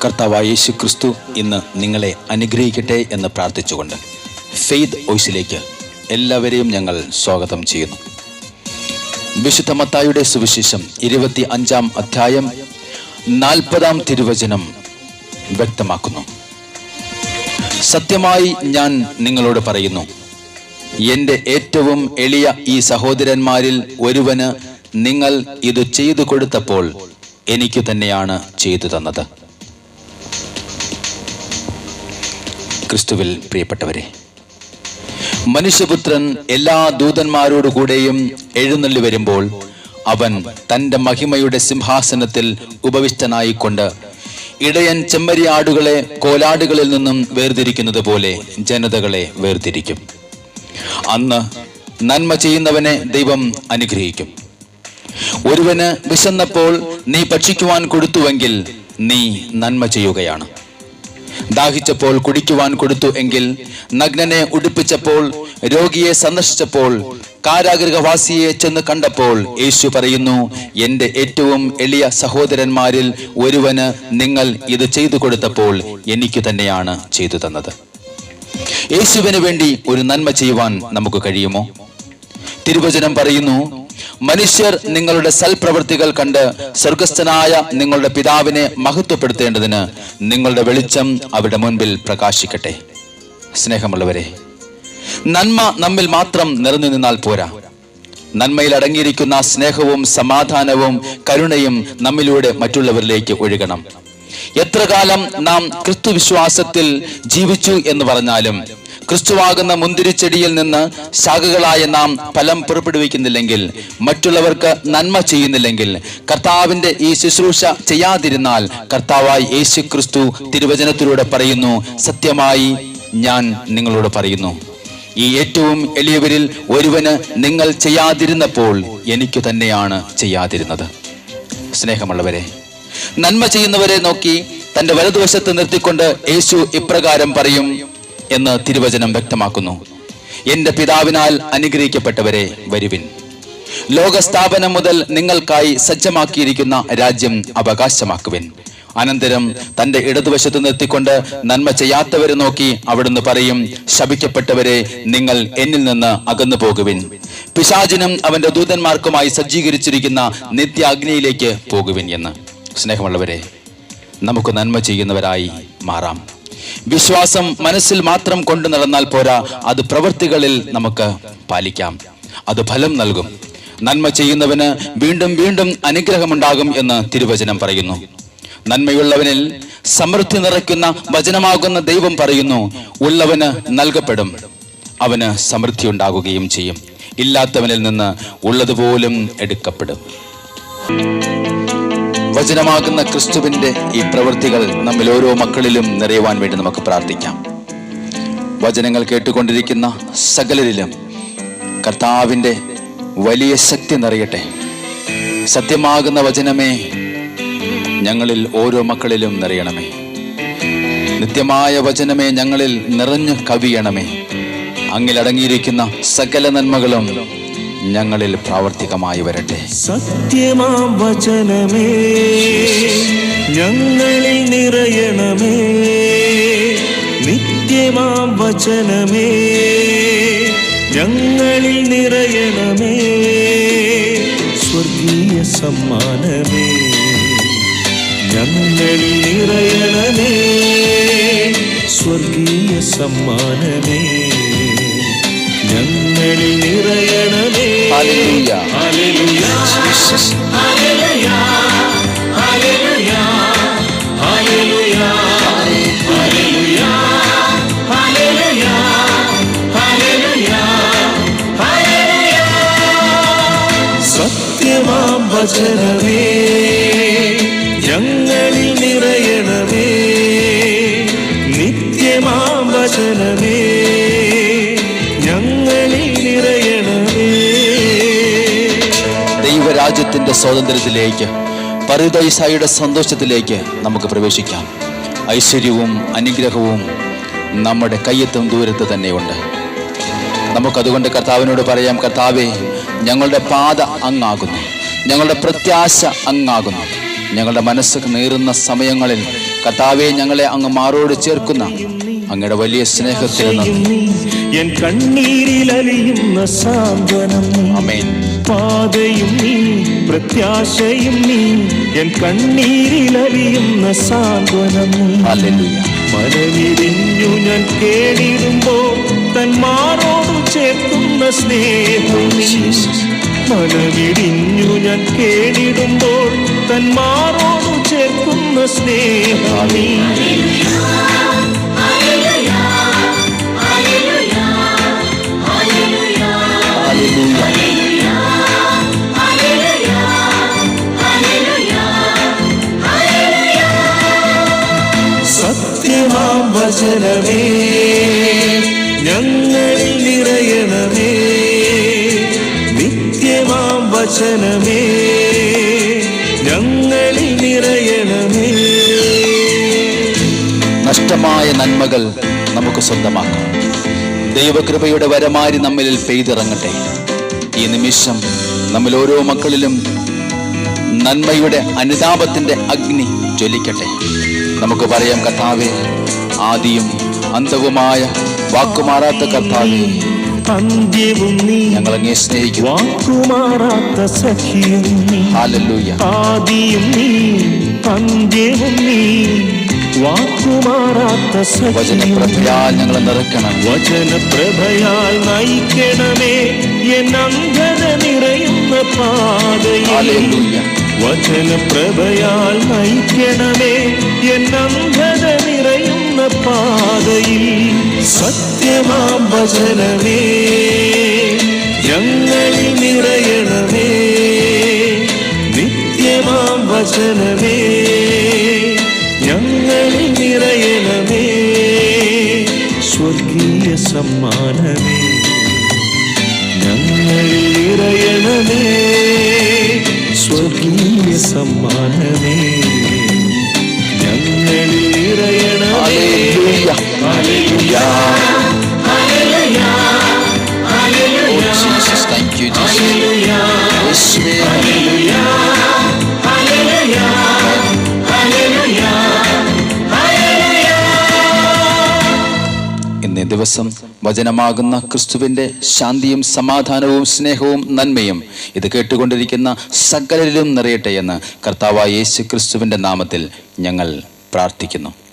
കർത്താവായ യേശു ക്രിസ്തു ഇന്ന് നിങ്ങളെ അനുഗ്രഹിക്കട്ടെ എന്ന് പ്രാർത്ഥിച്ചുകൊണ്ട് ഫെയ്ത്ത് വോയിസിലേക്ക് എല്ലാവരെയും ഞങ്ങൾ സ്വാഗതം ചെയ്യുന്നു. വിശുദ്ധ മത്തായിയുടെ സുവിശേഷം 25-ാം അധ്യായം 40-ാം തിരുവചനം വ്യക്തമാക്കുന്നു. സത്യമായി ഞാൻ നിങ്ങളോട് പറയുന്നു, എൻ്റെ ഏറ്റവും എളിയ ഈ സഹോദരന്മാരിൽ ഒരുവന് നിങ്ങൾ ഇത് ചെയ്തു കൊടുത്തപ്പോൾ എനിക്ക് തന്നെയാണ് ചെയ്തു തന്നത്. ക്രിസ്തുവിൽ പ്രിയപ്പെട്ടവരെ, മനുഷ്യപുത്രൻ എല്ലാ ദൂതന്മാരോടുകൂടെയും എഴുന്നള്ളി വരുമ്പോൾ അവൻ തൻ്റെ മഹിമയുടെ സിംഹാസനത്തിൽ ഉപവിഷ്ടനായിക്കൊണ്ട് ഇടയൻ ചെമ്മരിയാടുകളെ കോലാടുകളിൽ നിന്നും വേർതിരിക്കുന്നത് പോലെ ജനതകളെ വേർതിരിക്കും. അന്ന് നന്മ ചെയ്യുന്നവനെ ദൈവം അനുഗ്രഹിക്കും. ഒരുവന് വിശന്നപ്പോൾ നീ ഭക്ഷിക്കുവാൻ കൊടുത്തുവെങ്കിൽ നീ നന്മ ചെയ്യുകയാണ്. ദാഹിച്ചപ്പോൾ കുടിക്കുവാൻ കൊടുത്തു എങ്കിൽ, നഗ്നനെ ഉടുപ്പിച്ചപ്പോൾ, രോഗിയെ സന്ദർശിച്ചപ്പോൾ, കാരാഗൃഹവാസിയെ ചെന്ന് കണ്ടപ്പോൾ യേശു പറയുന്നു, എൻ്റെ ഏറ്റവും എളിയ സഹോദരന്മാരിൽ ഒരുവന് നിങ്ങൾ ഇത് ചെയ്തു കൊടുത്തപ്പോൾ എനിക്ക് തന്നെയാണ് ചെയ്തു തന്നത്. യേശുവിന് വേണ്ടി ഒരു നന്മ ചെയ്യുവാൻ നമുക്ക് കഴിയുമോ? തിരുവചനം പറയുന്നു, മനുഷ്യർ നിങ്ങളുടെ സൽപ്രവൃത്തികൾ കണ്ട് സ്വർഗസ്ഥനായ നിങ്ങളുടെ പിതാവിനെ മഹത്വപ്പെടുത്തേണ്ടതിന് നിങ്ങളുടെ വെളിച്ചം അവരുടെ മുൻപിൽ പ്രകാശിക്കട്ടെ. സ്നേഹമുള്ളവരെ, നന്മ നമ്മിൽ മാത്രം നിറഞ്ഞു നിന്നാൽ പോരാ. നന്മയിൽ അടങ്ങിയിരിക്കുന്ന സ്നേഹവും സമാധാനവും കരുണയും നമ്മിലൂടെ മറ്റുള്ളവരിലേക്ക് ഒഴുകണം. എത്ര കാലം നാം ക്രിസ്തു വിശ്വാസത്തിൽ ജീവിച്ചു എന്ന് പറഞ്ഞാലും ക്രിസ്തുവാകുന്ന മുന്തിരിച്ചെടിയിൽ നിന്ന് ശാഖകളായ നാം ഫലം പുറപ്പെടുവിക്കുന്നില്ലെങ്കിൽ, മറ്റുള്ളവർക്ക് നന്മ ചെയ്യുന്നില്ലെങ്കിൽ, കർത്താവിന്റെ ഈ ശുശ്രൂഷ ചെയ്യാതിരുന്നാൽ, കർത്താവായ യേശു ക്രിസ്തു തിരുവചനത്തിലൂടെ പറയുന്നു, സത്യമായി ഞാൻ നിങ്ങളോട് പറയുന്നു, ഈ ഏറ്റവും എളിയവരിൽ ഒരുവന് നിങ്ങൾ ചെയ്യാതിരുന്നപ്പോൾ എനിക്ക് തന്നെയാണ് ചെയ്യാതിരുന്നത്. സ്നേഹമുള്ളവരെ, നന്മ ചെയ്യുന്നവരെ നോക്കി തന്റെ വലതുവശത്ത് നിർത്തിക്കൊണ്ട് യേശു ഇപ്രകാരം പറയും എന്ന് തിരുവചനം വ്യക്തമാക്കുന്നു, എൻ്റെ പിതാവിനാൽ അനുഗ്രഹിക്കപ്പെട്ടവരെ വരുവിൻ, ലോകസ്ഥാപനം മുതൽ നിങ്ങൾക്കായി സജ്ജമാക്കിയിരിക്കുന്ന രാജ്യം അവകാശമാക്കുവിൻ. അനന്തരം തന്റെ ഇടതുവശത്ത് നിർത്തിക്കൊണ്ട് നന്മ ചെയ്യാത്തവരെ നോക്കി അവിടുന്ന് പറയും, ശപിക്കപ്പെട്ടവരെ, നിങ്ങൾ എന്നിൽ നിന്ന് അകന്നു പോകുവിൻ, പിശാചിനും അവന്റെ ദൂതന്മാർക്കുമായി സജ്ജീകരിച്ചിരിക്കുന്ന നിത്യാഗ്നിയിലേക്ക് പോകുവിൻ എന്ന്. സ്നേഹമുള്ളവരെ, നമുക്ക് നന്മ ചെയ്യുന്നവരായി മാറാം. വിശ്വാസം മനസ്സിൽ മാത്രം കൊണ്ടു നടന്നാൽ പോരാ, അത് പ്രവൃത്തികളിൽ നമുക്ക് പാലിക്കാം. അത് ഫലം നൽകും. നന്മ ചെയ്യുന്നവന് വീണ്ടും വീണ്ടും അനുഗ്രഹമുണ്ടാകും എന്ന് തിരുവചനം പറയുന്നു. നന്മയുള്ളവനിൽ സമൃദ്ധി നിറയ്ക്കുന്ന വചനമാകുന്ന ദൈവം പറയുന്നു, ഉള്ളവന് നൽകപ്പെടും, അവന് സമൃദ്ധി ഉണ്ടാകുകയും ചെയ്യും, ഇല്ലാത്തവനിൽ നിന്ന് ഉള്ളതുപോലും എടുക്കപ്പെടും. വചനമാകുന്ന ക്രിസ്തുവിന്റെ ഈ പ്രവൃത്തികൾ നമ്മിൽ ഓരോ മക്കളിലും നിറയുവാൻ വേണ്ടി നമുക്ക് പ്രാർത്ഥിക്കാം. വചനങ്ങൾ കേട്ടുകൊണ്ടിരിക്കുന്ന സകലരിലും കർത്താവിന്റെ വലിയ ശക്തി നിറയട്ടെ. സത്യമാകുന്ന വചനമേ ഞങ്ങളിൽ ഓരോ മക്കളിലും നിറയണമേ. നിത്യമായ വചനമേ ഞങ്ങളിൽ നിറഞ്ഞു കവിയണമേ. അങ്ങിലടങ്ങിയിരിക്കുന്ന സകല നന്മകളും ഞങ്ങളിൽ പ്രാവർത്തികമായി വരട്ടെ. സത്യമാം വചനമേ ഞങ്ങളിൽ നിറയണമേ. നിത്യമാം വചനമേ ഞങ്ങളിൽ നിറയണമേ. സ്വർഗീയ സമ്മാനമേ ഞങ്ങളിൽ നിറയണമേ. സ്വർഗീയ സമ്മാനമേ ഞങ്ങളിൽ നിറയണമേ. ഹല്ലേലൂയ, ഹല്ലേലൂയ, ഹല്ലേലൂയ, ഹല്ലേലൂയ, ഹല്ലേലൂയ, ഹല്ലേലൂയ, ഹല്ലേലൂയ, ഹല്ലേലൂയ, ഹല്ലേലൂയ. സത്യമാം വചനമേ ഞങ്ങളിൽ നിറയണമേ. നിത്യമാം വചനമേ ഞങ്ങളിൽ നിറയണമേ. ദൈവരാജ്യത്തിന്റെ സ്വാതന്ത്ര്യത്തിലേക്ക്, പറുദീസായുടെ സന്തോഷത്തിലേക്ക് നമുക്ക് പ്രവേശിക്കാം. ഐശ്വര്യവും അനുഗ്രഹവും നമ്മുടെ കയ്യെത്തും ദൂരത്ത് തന്നെയുണ്ട്. നമുക്കതുകൊണ്ട് കർത്താവിനോട് പറയാം, കർത്താവേ, ഞങ്ങളുടെ പാത അങ്ങാകുന്നു, ഞങ്ങളുടെ പ്രത്യാശ അങ്ങാകുന്നു. ഞങ്ങളുടെ മനസ്സ് നീറുന്ന സമയങ്ങളിൽ കർത്താവെ ഞങ്ങളെ അങ്ങ് മാറോട് ചേർക്കുന്ന അങ്ങയുടെ വലിയ സ്നേഹത്തിൽ നന്ദി. എൻ കണ്ണീരിലലിയുന്ന സാന്ത്വനം ആമേൻ. പാതയും നീ, പ്രത്യാശയും നീ, എൻ കണ്ണീരിലലിയുന്ന സാന്ത്വനം. ഹല്ലേലൂയ. മനമിടിഞ്ഞു ഞാൻ കേടിടുമ്പോൾ തന്മാരോട് ചേർക്കുന്ന സ്നേഹം നീ. മനമിടിഞ്ഞു ഞാൻ കേടിടുമ്പോൾ തന്മാരോട് ചേർക്കുന്ന സ്നേഹം നീ. സത്യമാം വചനമേ ഞങ്ങളിൽ നിറയണമേ. നിത്യമാം വചനമേ ഞങ്ങളിൽ നിറയണമേ. നഷ്ടമായ നന്മകൾ നമുക്ക് സ്വന്തമാക്കാം. ദൈവകൃപയുടെ വരമാരി നമ്മിൽ പെയ്തിറങ്ങട്ടെ. ഈ നിമിഷം നമ്മൾ ഓരോ മക്കളിലും നന്മയുടെ അനുതാപത്തിന്റെ അഗ്നി ജ്വലിക്കട്ടെ. നമുക്ക് പറയാം, കർത്താവേ, ആദിയും അന്തവുമായ വാക്കുമാറാത്ത കർത്താവേ, അന്ത്യവും നീ, ഞങ്ങളങ്ങേ സ്നേഹിക്കുന്നു. വാക്കുമാറാത്ത സഖിയും നീ. ഹല്ലേലൂയ. ആദിയും നീ, അന്ത്യവും നീ, വാക്കുമാറാത്ത സഖിയും. വചനപ്രഭയാൽ ഞങ്ങളെ നിറയ്ക്കണം. വചനപ്രഭയാൽ നയിക്കണമേ എൻ അന്ധത നിറയുന്ന പാതയിൽ. ഹല്ലേലൂയ. വചനപ്രഭയാൽ നയിക്കണമേ എൻ അന്ധത നിറയുന്ന പാതയിൽ. സത്യമാം വചനമേ ഞങ്ങളിൽ നിറയണമേ. നിത്യമാം വചനമേ ഞങ്ങളിൽ നിറയണമേ. സ്വർഗീയ സമ്മാനമേ ഞങ്ങളിൽ നിറയണമേ. സ്വർഗീയ സമ്മാനമേ ഞങ്ങളിൽ നിറയണമേ. ഹല്ലേലൂയ. ഹല്ലേലൂയ. Oh Jesus, thank you Jesus. യേശുവേ, ഇന്നേ ദിവസം വചനമാകുന്ന ക്രിസ്തുവിന്റെ ശാന്തിയും സമാധാനവും സ്നേഹവും നന്മയും ഇത് കേട്ടുകൊണ്ടിരിക്കുന്ന സകലരിലും നിറയട്ടെ എന്ന് കർത്താവായ യേശു ക്രിസ്തുവിന്റെ നാമത്തിൽ ഞങ്ങൾ പ്രാർത്ഥിക്കുന്നു.